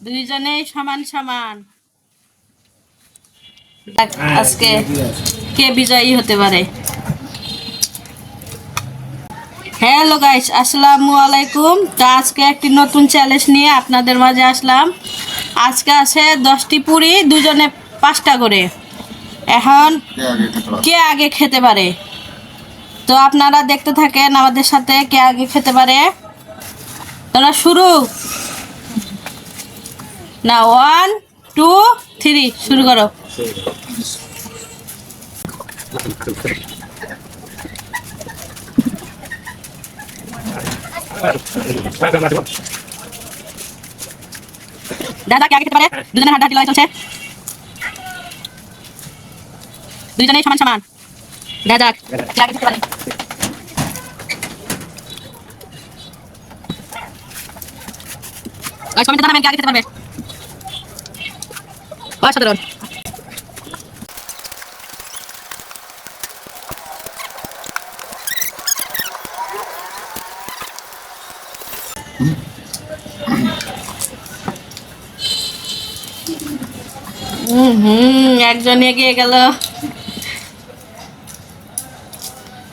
দুইজনেই সমান সমান। আজকে কে বিজয়ী হতে পারে? হ্যালো গাইস, আসসালামু আলাইকুম। তো আজকে একটি নতুন চ্যালেঞ্জ নিয়ে আপনাদের মাঝে আসলাম। আজকে আছে 10টি পুরি, দুজনে 5টা করে। এখন কে আগে খেতে পারে? তো আপনারা দেখতে থাকেন আমাদের সাথে কে আগে খেতে পারে। তোরা শুরু না, 1 2 3 শুরু করো। দাদা কে আগে খেতে পারে? দুজনে হাড্ডাহাড্ডি লড়াই চলছে, দুইজনেই সমান সমান। দাদা কে আগে খেতে পারে? কমেন্টে জানাবেন কে আগে খেতে পারবে। অসাধারণ। একজন এগিয়ে গেল,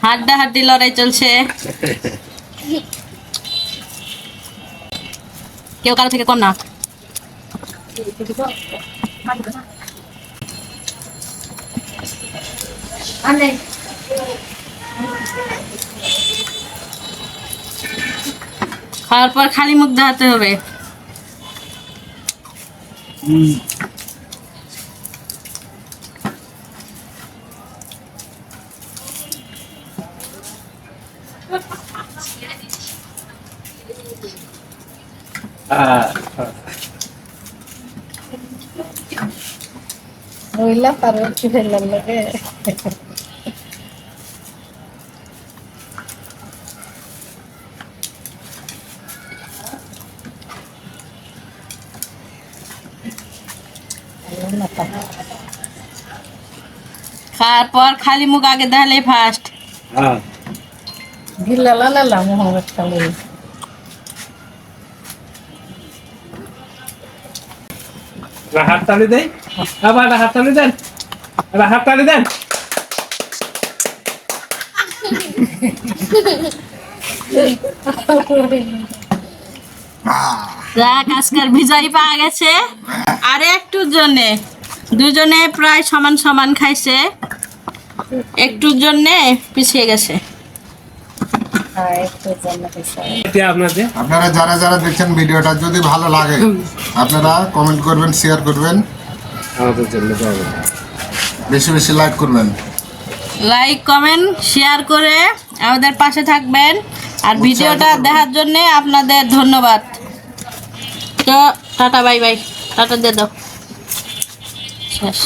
হাড্ডাহাড্ডি লড়াই চলছে, কেউ কারো থেকে কম না। খাওয়ার পর খালি মুখ দেখাতে হবে। রইলা তার কি ফেললাম লাগে খাওয়ার পর খালি মুখ আগে দেখালে ফার্স্ট। গিল্লা লালা মোহাম্মদ খালি হাত তালি দেয়, আবার হাত তালি দেন, হাত তালি দেন। যাক, আজকের বিজয়ী পাওয়া গেছে। আর একটু জন্যে দুজনে প্রায় সমান সমান খাইছে, একটুর জন্যে পিছিয়ে গেছে। আপনারা যারা যারা দেখছেন ভিডিওটা, যদি ভালো লাগে আপনারা কমেন্ট করবেন, শেয়ার করবেন, আমাদের জন্য বেশি বেশি লাইক করবেন। লাইক কমেন্ট শেয়ার করে আমাদের পাশে থাকবেন। আর ভিডিওটা দেখার জন্য আপনাদের ধন্যবাদ। তো টাটা, বাই বাই, টাটা দিয়ে দাও, শেষ।